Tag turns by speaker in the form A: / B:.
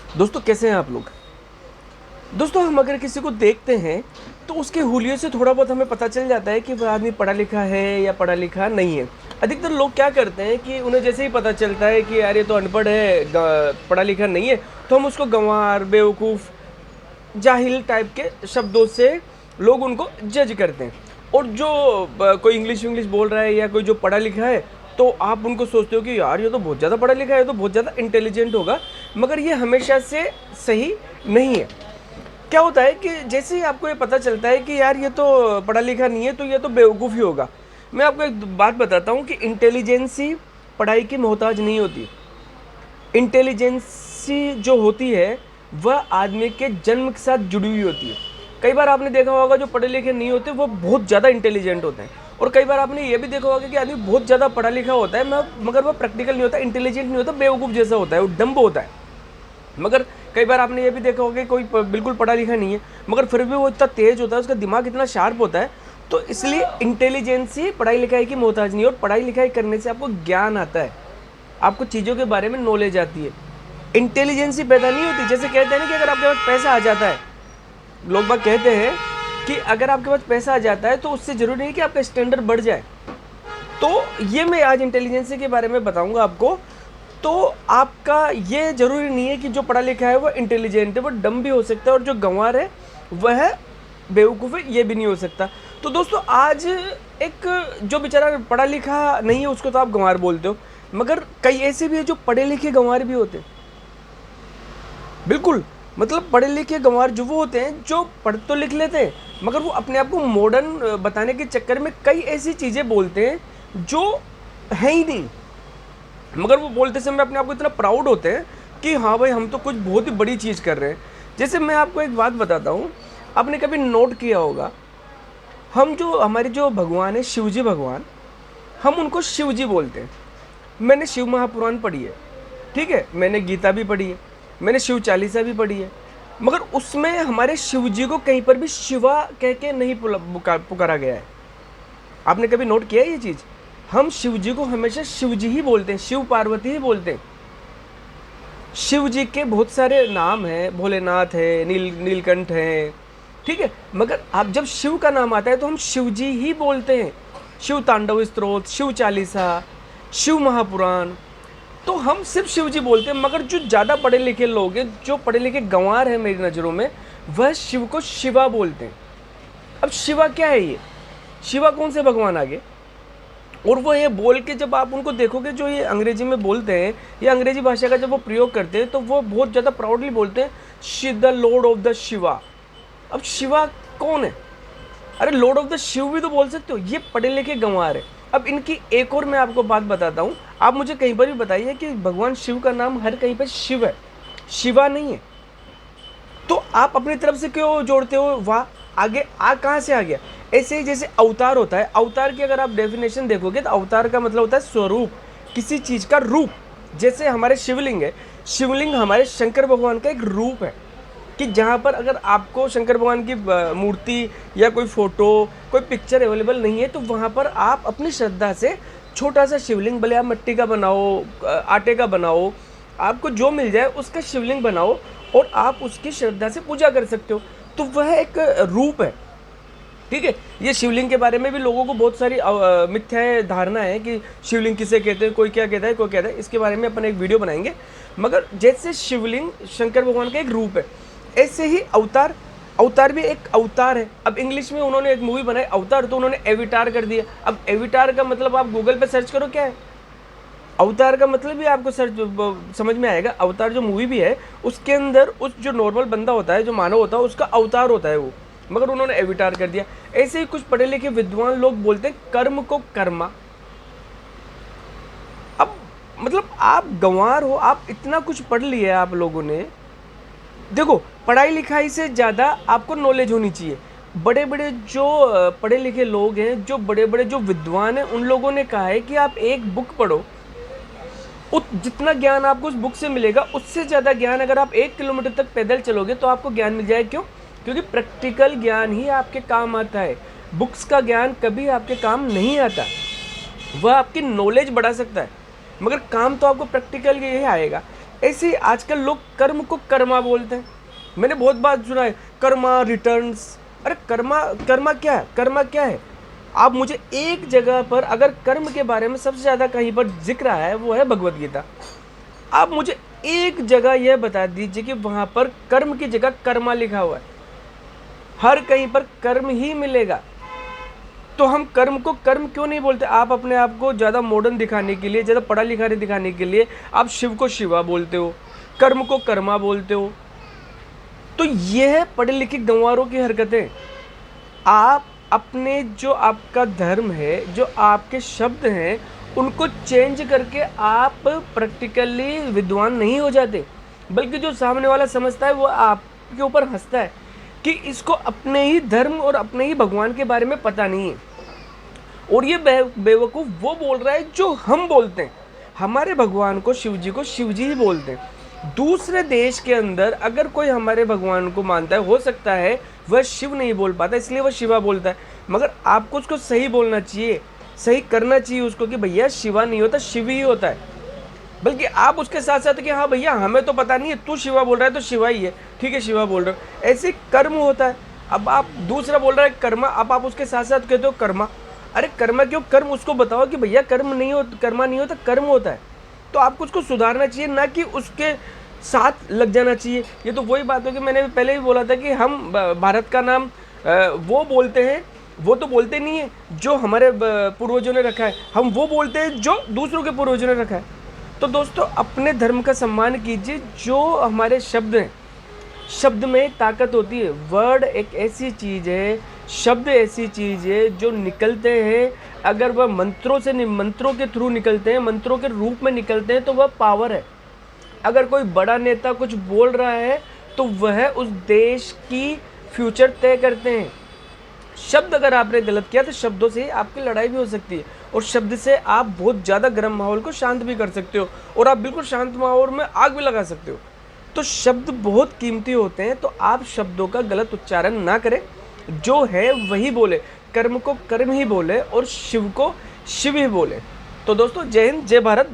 A: दोस्तों कैसे हैं आप लोग। दोस्तों हम अगर किसी को देखते हैं तो उसके हुलिये से थोड़ा बहुत हमें पता चल जाता है कि वह आदमी पढ़ा लिखा है या पढ़ा लिखा नहीं है। अधिकतर लोग क्या करते हैं कि उन्हें जैसे ही पता चलता है कि यार ये तो अनपढ़ है, पढ़ा लिखा नहीं है, तो हम उसको गंवार, बेवकूफ़, जाहिल टाइप के शब्दों से लोग उनको जज करते हैं। और जो कोई इंग्लिश विंग्लिश बोल रहा है या कोई जो पढ़ा लिखा है, तो आप उनको सोचते हो कि यार ये तो बहुत ज़्यादा पढ़ा लिखा है, ये तो बहुत ज़्यादा इंटेलिजेंट होगा। मगर ये हमेशा से सही नहीं है। क्या होता है कि जैसे ही आपको ये पता चलता है कि यार ये तो पढ़ा लिखा नहीं है, तो ये तो बेवकूफ़ ही होगा। मैं आपको एक बात बताता हूँ कि इंटेलिजेंसी पढ़ाई की मोहताज नहीं होती। इंटेलिजेंसी जो होती है वह आदमी के जन्म के साथ जुड़ी हुई होती है। कई बार आपने देखा होगा जो पढ़े लिखे नहीं होते वो बहुत ज़्यादा इंटेलिजेंट होते हैं, और कई बार आपने ये भी देखा होगा कि आदमी बहुत ज़्यादा पढ़ा लिखा होता है मगर वह प्रैक्टिकल नहीं होता, इंटेलिजेंट नहीं होता, बेवकूफ़ जैसा होता है, वो डम्ब होता है। मगर कई बार आपने ये भी देखा होगा कि कोई बिल्कुल पढ़ा लिखा नहीं है मगर फिर भी वो इतना तेज़ होता है, उसका दिमाग इतना शार्प होता है। तो इसलिए इंटेलिजेंसी पढ़ाई लिखाई की मोहताज नहीं है, और पढ़ाई लिखाई करने से आपको ज्ञान आता है, आपको चीज़ों के बारे में नॉलेज आती है। इंटेलिजेंसी पैदा नहीं होती। जैसे कहते हैं ना कि अगर आपके पास पैसा आ जाता है, लोग बाग कहते हैं कि अगर आपके पास पैसा आ जाता है तो उससे ज़रूरी नहीं कि आपका स्टैंडर्ड बढ़ जाए। तो ये मैं आज इंटेलिजेंसी के बारे में बताऊंगा आपको। तो आपका ये ज़रूरी नहीं है कि जो पढ़ा लिखा है वो इंटेलिजेंट है, वो डम भी हो सकता है, और जो गंवार है वह बेवकूफ़ है, ये भी नहीं हो सकता। तो दोस्तों आज एक जो बेचारा पढ़ा लिखा नहीं है उसको तो आप गंवार बोलते हो, मगर कई ऐसे भी है जो पढ़े लिखे गंवार भी होते हैं। बिल्कुल, मतलब पढ़े लिखे गंवार जो वो होते हैं जो पढ़ तो लिख लेते हैं मगर वो अपने आप को मॉडर्न बताने के चक्कर में कई ऐसी चीज़ें बोलते हैं जो है ही नहीं। मगर वो बोलते समय अपने आप को इतना प्राउड होते हैं कि हाँ भाई हम तो कुछ बहुत ही बड़ी चीज़ कर रहे हैं। जैसे मैं आपको एक बात बताता हूँ, आपने कभी नोट किया होगा, हम जो हमारे जो भगवान है शिवजी भगवान, हम उनको शिवजी बोलते हैं। मैंने शिव महापुराण पढ़ी है, ठीक है, मैंने गीता भी पढ़ी है, मैंने शिव चालीसा भी पढ़ी है, मगर उसमें हमारे शिव जी को कहीं पर भी शिवा कह के नहीं पुकारा गया है। आपने कभी नोट किया है ये चीज़? हम शिव जी को हमेशा शिव जी ही बोलते हैं, शिव पार्वती ही बोलते हैं। शिव जी के बहुत सारे नाम हैं, भोलेनाथ है, नीलकंठ है, ठीक है, मगर आप जब शिव का नाम आता है तो हम शिव जी ही बोलते हैं। शिव तांडव स्तोत्र, शिव चालीसा, शिव महापुराण, तो हम सिर्फ शिव जी बोलते हैं। मगर जो ज़्यादा पढ़े लिखे लोग हैं, जो पढ़े लिखे गंवार हैं मेरी नज़रों में, वह शिव को शिवा बोलते हैं। अब शिवा क्या है? ये शिवा कौन से भगवान आगे? और वो ये बोल के जब आप उनको देखोगे जो ये अंग्रेजी में बोलते हैं या अंग्रेजी भाषा का जब वो प्रयोग करते हैं तो वो बहुत ज़्यादा प्राउडली बोलते हैं the Lord of the Shiva. अब शिवा कौन है? अरे लॉर्ड ऑफ द शिव भी तो बोल सकते हो। ये पढ़े लिखे गंवार है। अब इनकी एक और मैं आपको बात बताता हूँ, आप मुझे कहीं पर भी बताइए कि भगवान शिव का नाम हर कहीं पर शिव है, शिवा नहीं है। तो आप अपनी तरफ से क्यों जोड़ते हो? वाह, आगे आ कहाँ से आ गया? ऐसे ही जैसे अवतार होता है, अवतार की अगर आप डेफिनेशन देखोगे तो अवतार का मतलब होता है स्वरूप, किसी चीज़ का रूप। जैसे हमारे शिवलिंग है, शिवलिंग हमारे शंकर भगवान का एक रूप है कि जहाँ पर अगर आपको शंकर भगवान की मूर्ति या कोई फ़ोटो, कोई पिक्चर अवेलेबल नहीं है तो वहाँ पर आप अपनी श्रद्धा से छोटा सा शिवलिंग, भले आप मिट्टी का बनाओ, आटे का बनाओ, आपको जो मिल जाए उसका शिवलिंग बनाओ और आप उसकी श्रद्धा से पूजा कर सकते हो। तो वह एक रूप है, ठीक है। ये शिवलिंग के बारे में भी लोगों को बहुत सारी मिथ्या धारणा है कि शिवलिंग किसे कहते हैं, कोई क्या कहता है, कोई कहता है। इसके बारे में अपन एक वीडियो बनाएंगे। मगर जैसे शिवलिंग शंकर भगवान का एक रूप है, ऐसे ही अवतार, अवतार भी एक अवतार है। अब इंग्लिश में उन्होंने एक मूवी बनाई अवतार, तो उन्होंने एविटार कर दिया। अब एविटार का मतलब आप गूगल पे सर्च करो क्या है, अवतार का मतलब भी आपको सर्च समझ में आएगा। अवतार जो मूवी भी है उसके अंदर उस जो नॉर्मल बंदा होता है, जो मानव होता है, उसका अवतार होता है वो, मगर उन्होंने एविटार कर दिया। ऐसे ही कुछ पढ़े लिखे विद्वान लोग बोलते हैं कर्म को कर्मा। अब मतलब आप गंवार हो, आप इतना कुछ पढ़ लिया आप लोगों ने। देखो, पढ़ाई लिखाई से ज़्यादा आपको नॉलेज होनी चाहिए। बड़े बड़े जो पढ़े लिखे लोग हैं, जो बड़े बड़े जो विद्वान हैं, उन लोगों ने कहा है कि आप एक बुक पढ़ो, जितना ज्ञान आपको उस बुक से मिलेगा उससे ज़्यादा ज्ञान अगर आप 1 किलोमीटर तक पैदल चलोगे तो आपको ज्ञान मिल जाए। क्यों? क्योंकि प्रैक्टिकल ज्ञान ही आपके काम आता है। बुक्स का ज्ञान कभी आपके काम नहीं आता। वह आपकी नॉलेज बढ़ा सकता है मगर काम तो आपको प्रैक्टिकल ही आएगा। ऐसे ही आजकल लोग कर्म को कर्मा बोलते हैं। मैंने बहुत बार सुना है कर्मा रिटर्न्स। अरे कर्मा, कर्मा क्या है? कर्मा क्या है? आप मुझे एक जगह पर अगर कर्म के बारे में सबसे ज़्यादा कहीं पर जिक्र आया है वो है भगवत गीता। आप मुझे एक जगह यह बता दीजिए कि वहाँ पर कर्म की जगह कर्मा लिखा हुआ है। हर कहीं पर कर्म ही मिलेगा। तो हम कर्म को कर्म क्यों नहीं बोलते? आप अपने आप को ज़्यादा मॉडर्न दिखाने के लिए, ज़्यादा पढ़ा लिखा दिखाने के लिए आप शिव को शिवा बोलते हो, कर्म को कर्मा बोलते हो। तो यह पढ़े लिखे गंवारों की हरकतें। आप अपने जो आपका धर्म है, जो आपके शब्द हैं, उनको चेंज करके आप प्रैक्टिकली विद्वान नहीं हो जाते, बल्कि जो सामने वाला समझता है वो आपके ऊपर हंसता है कि इसको अपने ही धर्म और अपने ही भगवान के बारे में पता नहीं है। और ये बेवकूफ़ वो बोल रहा है जो हम बोलते हैं। हमारे भगवान को शिव जी ही बोलते हैं। दूसरे देश के अंदर अगर कोई हमारे भगवान को मानता है, हो सकता है वह शिव नहीं बोल पाता इसलिए वह शिवा बोलता है, मगर आपको उसको सही बोलना चाहिए, सही करना चाहिए उसको कि भैया शिवा नहीं होता, शिव ही होता है। बल्कि आप उसके साथ साथ कि हाँ भैया हमें तो पता नहीं है, तू शिवा बोल रहा है तो शिवा ही है, ठीक है शिवा बोल रहा हूँ। ऐसे कर्म होता है। अब आप दूसरा बोल रहा है कर्मा, अब आप उसके साथ साथ कहते हो कर्मा। अरे कर्मा क्यों? कर्म उसको बताओ कि भैया कर्म नहीं हो, कर्मा नहीं होता, कर्म होता है। तो आपको उसको सुधारना चाहिए, ना कि उसके साथ लग जाना चाहिए। ये तो वही बात होगी, मैंने पहले भी बोला था कि हम भारत का नाम वो बोलते हैं, वो तो बोलते नहीं है जो हमारे पूर्वजों ने रखा है, हम वो बोलते हैं जो दूसरों के पूर्वजों ने रखा है। तो दोस्तों अपने धर्म का सम्मान कीजिए। जो हमारे शब्द हैं, शब्द में ताकत होती है। वर्ड एक ऐसी चीज़ है, शब्द ऐसी चीज़ है जो निकलते हैं, अगर वह मंत्रों से मंत्रों के थ्रू निकलते हैं, मंत्रों के रूप में निकलते हैं तो वह पावर है। अगर कोई बड़ा नेता कुछ बोल रहा है तो वह उस देश की फ्यूचर तय करते हैं। शब्द अगर आपने गलत किया तो शब्दों से आपकी लड़ाई भी हो सकती है, और शब्द से आप बहुत ज़्यादा गर्म माहौल को शांत भी कर सकते हो, और आप बिल्कुल शांत माहौल में आग भी लगा सकते हो। तो शब्द बहुत कीमती होते हैं, तो आप शब्दों का गलत उच्चारण ना करें, जो है वही बोले, कर्म को कर्म ही बोले और शिव को शिव ही बोले। तो दोस्तों जय हिंद, जय भारत।